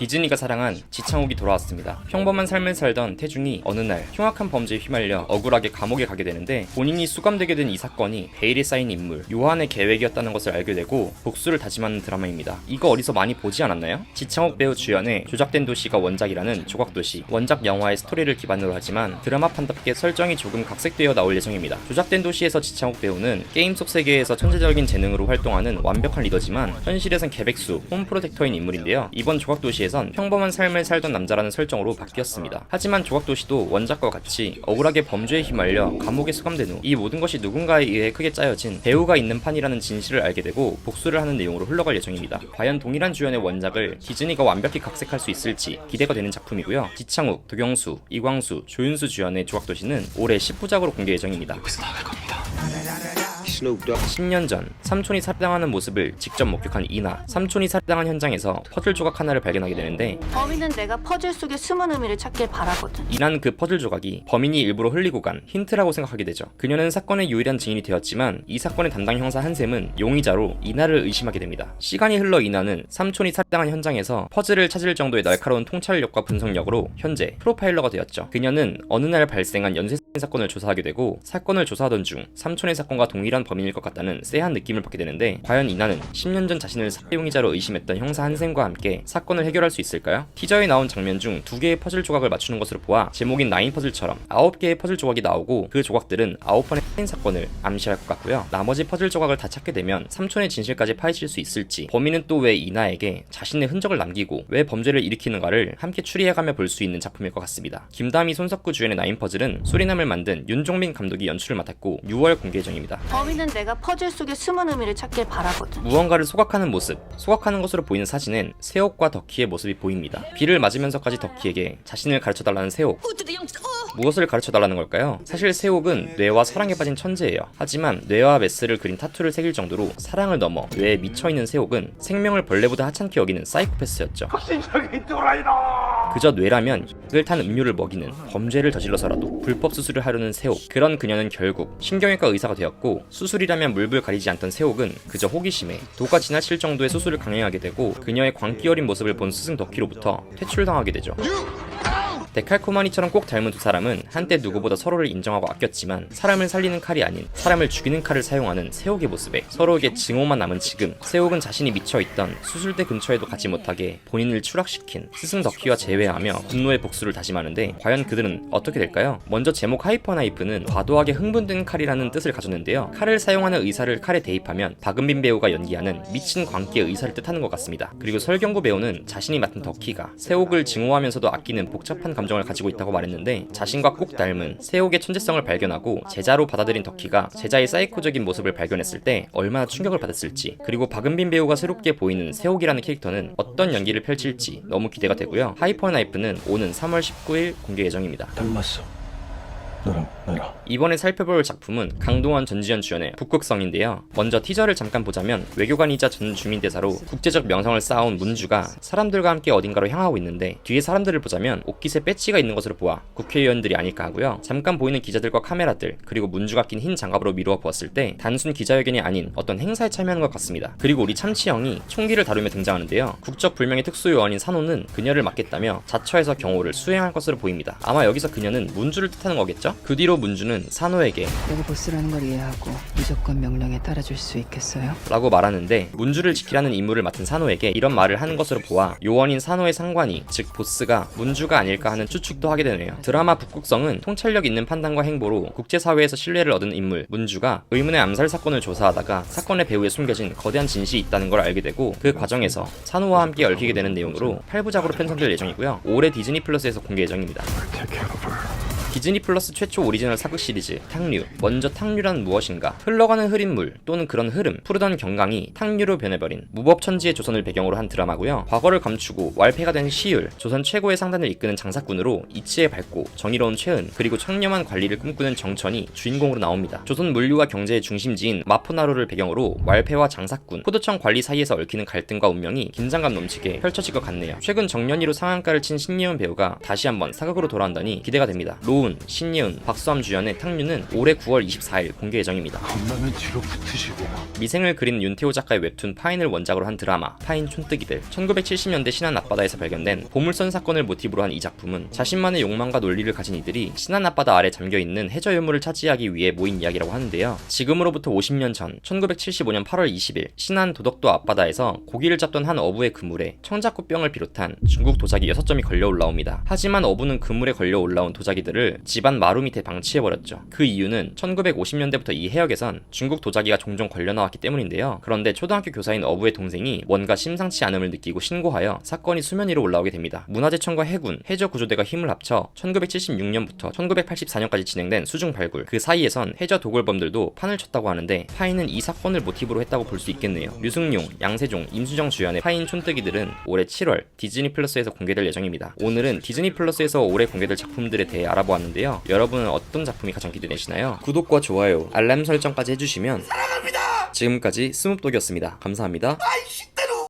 디즈니가 사랑한 지창욱이 돌아왔습니다. 평범한 삶을 살던 태중이 어느 날 흉악한 범죄에 휘말려 억울하게 감옥에 가게 되는데 본인이 수감되게 된 이 사건이 베일에 쌓인 인물 요한의 계획이었다는 것을 알게 되고 복수를 다짐하는 드라마입니다. 이거 어디서 많이 보지 않았나요? 지창욱 배우 주연의 조작된 도시가 원작이라는 조각도시, 원작 영화의 스토리를 기반으로 하지만 드라마판답게 설정이 조금 각색되어 나올 예정입니다. 조작된 도시에서 지창욱 배우는 게임 속 세계에서 천재적인 재능으로 활동하는 완벽한 리더지만 현실에선 개백수, 홈프로텍터인 인물인데요. 이번 조각도시에선 평범한 삶을 살던 남자라는 설정으로 바뀌었습니다. 하지만 조각도시도 원작과 같이 억울하게 범죄에 휘말려 감옥에 수감된 후 이 모든 것이 누군가에 의해 크게 짜여진 배우가 있는 판이라는 진실을 알게 되고 복수를 하는 내용으로 흘러갈 예정입니다. 과연 동일한 주연의 원작을 디즈니가 완벽히 각색할 수 있을지 기대가 되는 작품이고요. 지창욱, 도경수, 이광수, 조윤수 주연의 조각도시는 올해 10부작으로 공개 예정입니다. 10년 전 삼촌이 살해당하는 모습을 직접 목격한 이나, 삼촌이 살해당한 현장에서 퍼즐 조각 하나를 발견하게 되는데 범인은 내가 퍼즐 속의 숨은 의미를 찾길 바라거든. 이나는 그 퍼즐 조각이 범인이 일부러 흘리고 간 힌트라고 생각하게 되죠. 그녀는 사건의 유일한 증인이 되었지만 이 사건의 담당 형사 한샘은 용의자로 이나를 의심하게 됩니다. 시간이 흘러 이나는 삼촌이 살해당한 현장에서 퍼즐을 찾을 정도의 날카로운 통찰력과 분석력으로 현재 프로파일러가 되었죠. 그녀는 어느 날 발생한 연쇄살인 사건을 조사하게 되고 사건을 조사하던 중 삼촌의 사건과 동일한 범인일 것 같다는 쎄한 느낌을 받게 되는데 과연 이나는 10년 전 자신을 살해 용의자로 의심했던 형사 한샘과 함께 사건을 해결할 수 있을까요? 티저에 나온 장면 중 2개의 퍼즐 조각을 맞추는 것으로 보아 제목인 나인 퍼즐처럼 9개의 퍼즐 조각이 나오고 그 조각들은 9번의 살인 사건을 암시할 것 같고요. 나머지 퍼즐 조각을 다 찾게 되면 삼촌의 진실까지 파헤칠 수 있을지, 범인은 또 왜 이나에게 자신의 흔적을 남기고 왜 범죄를 일으키는가를 함께 추리해가며 볼 수 있는 작품일 것 같습니다. 김다미, 손석구 주연의 나인 퍼즐은 수리남을 만든 윤종민 감독이 연출을 맡았고 6월 공개 예정입니다. 범인은 내가 퍼즐 속의 숨은 의미를 찾길 바라거든. 무언가를 소각하는 모습, 소각하는 것으로 보이는 사진엔 세옥과 덕희의 모습이 보입니다. 비를 맞으면서까지 덕희에게 자신을 가르쳐달라는 세옥. 무엇을 가르쳐달라는 걸까요? 사실 세옥은 뇌와 사랑에 빠진 천재예요. 하지만 뇌와 메스를 그린 타투를 새길 정도로 사랑을 넘어 뇌에 미쳐있는 세옥은 생명을 벌레보다 하찮게 여기는 사이코패스였죠. 그저 뇌라면 약을 탄 음료를 먹이는, 범죄를 저질러서라도 불법 수술을 하려는 세옥. 그런 그녀는 결국 신경외과 의사가 되었고 수술이라면 물불 가리지 않던 세옥은 그저 호기심에 도가 지나칠 정도의 수술을 강행하게 되고 그녀의 광기 어린 모습을 본 스승 덕희로부터 퇴출당하게 되죠. 데칼코마니처럼 꼭 닮은 두 사람은 한때 누구보다 서로를 인정하고 아꼈지만 사람을 살리는 칼이 아닌 사람을 죽이는 칼을 사용하는 세옥의 모습에 서로에게 증오만 남은 지금 세옥은 자신이 미쳐있던 수술대 근처에도 가지 못하게 본인을 추락시킨 스승 덕희와 재회하며 분노의 복수를 다짐하는데 과연 그들은 어떻게 될까요? 먼저 제목 하이퍼나이프는 과도하게 흥분된 칼이라는 뜻을 가졌는데요. 칼을 사용하는 의사를 칼에 대입하면 박은빈 배우가 연기하는 미친 광기의 의사를 뜻하는 것 같습니다. 그리고 설경구 배우는 자신이 맡은 덕희가 세옥을 증오하면서도 아끼는 복잡한 감정을 가지고 있다고 말했는데 자신과 꼭 닮은 세옥의 천재성을 발견하고 제자로 받아들인 덕희가 제자의 사이코적인 모습을 발견했을 때 얼마나 충격을 받았을지, 그리고 박은빈 배우가 새롭게 보이는 세옥이라는 캐릭터는 어떤 연기를 펼칠지 너무 기대가 되고요. 하이퍼나이프는 오는 3월 19일 공개 예정입니다. 닮았어. 너랑 나랑. 이번에 살펴볼 작품은 강동원, 전지현 주연의 북극성인데요. 먼저 티저를 잠깐 보자면 외교관이자 전 주민대사로 국제적 명성을 쌓아온 문주가 사람들과 함께 어딘가로 향하고 있는데 뒤에 사람들을 보자면 옷깃에 배지가 있는 것으로 보아 국회의원들이 아닐까 하고요. 잠깐 보이는 기자들과 카메라들 그리고 문주가 낀 흰 장갑으로 미루어 보았을 때 단순 기자회견이 아닌 어떤 행사에 참여하는 것 같습니다. 그리고 우리 참치형이 총기를 다루며 등장하는데요. 국적불명의 특수요원인 산호는 그녀를 맡겠다며 자처해서 경호를 수행할 것으로 보입니다. 아마 여기서 그녀는 문주를 뜻하는 거겠죠? 그 뒤로 문주는 산호에게 내가 보스라는 걸 이해하고 무조건 명령에 따라줄 수 있겠어요? 라고 말하는데 문주를 지키라는 임무를 맡은 산호에게 이런 말을 하는 것으로 보아 요원인 산호의 상관이, 즉 보스가 문주가 아닐까 하는 추측도 하게 되네요. 드라마 북극성은 통찰력 있는 판단과 행보로 국제사회에서 신뢰를 얻은 인물 문주가 의문의 암살 사건을 조사하다가 사건의 배후에 숨겨진 거대한 진실이 있다는 걸 알게 되고 그 과정에서 산호와 함께 얽히게 되는 내용으로 8부작으로 편성될 예정이고요. 올해 디즈니 플러스에서 공개 예정입니다. 디즈니 플러스 최초 오리지널 사극 시리즈 탕류. 먼저 탕류란 무엇인가? 흘러가는 흐린물 또는 그런 흐름, 푸르던 경강이 탕류로 변해버린 무법천지의 조선을 배경으로 한 드라마고요. 과거를 감추고 완패가 된 시율, 조선 최고의 상단을 이끄는 장사꾼으로 이치에 밝고 정의로운 최은, 그리고 청렴한 관리를 꿈꾸는 정천이 주인공으로 나옵니다. 조선 물류와 경제의 중심지인 마포나루를 배경으로 완패와 장사꾼, 포도청 관리 사이에서 얽히는 갈등과 운명이 긴장감 넘치게 펼쳐질 것 같네요. 최근 정년이로 상한가를 친 신예원 배우가 다시 한번 사극으로 돌아온다니 기대가 됩니다. 조은, 신예은, 박수함 주연의 탕류는 올해 9월 24일 공개 예정입니다. 겁나면 뒤로 붙으시고. 미생을 그린 윤태호 작가의 웹툰 파인을 원작으로 한 드라마 파인 촌뜨기들. 1970년대 신안 앞바다에서 발견된 보물선 사건을 모티브로 한 이 작품은 자신만의 욕망과 논리를 가진 이들이 신안 앞바다 아래 잠겨있는 해저 유물을 차지하기 위해 모인 이야기라고 하는데요. 지금으로부터 50년 전 1975년 8월 20일 신안 도덕도 앞바다에서 고기를 잡던 한 어부의 그물에 청자꽃병을 비롯한 중국 도자기 6점이 걸려 올라옵니다. 하지만 어부는 그물에 걸려 올라온 도자기들을 집안 마루 밑에 방치해버렸죠. 그 이유는 1950년대부터 이 해역에선 중국 도자기가 종종 걸려 나왔기 때문인데요. 그런데 초등학교 교사인 어부의 동생이 뭔가 심상치 않음을 느끼고 신고하여 사건이 수면 위로 올라오게 됩니다. 문화재청과 해군, 해저구조대가 힘을 합쳐 1976년부터 1984년까지 진행된 수중 발굴. 그 사이에선 해저 도굴범들도 판을 쳤다고 하는데 파인은 이 사건을 모티브로 했다고 볼 수 있겠네요. 류승룡, 양세종, 임수정 주연의 파인 촌뜨기들은 올해 7월 디즈니 플러스에서 공개될 예정입니다. 오늘은 디즈니 플러스에서 올해 공개될 작품들에 대해 알아보았는데요. 여러분은 어떤 작품이 가장 기대되시나요? 구독과 좋아요, 알람 설정까지 해주시면 사랑합니다. 지금까지 스뭅독이었습니다. 감사합니다.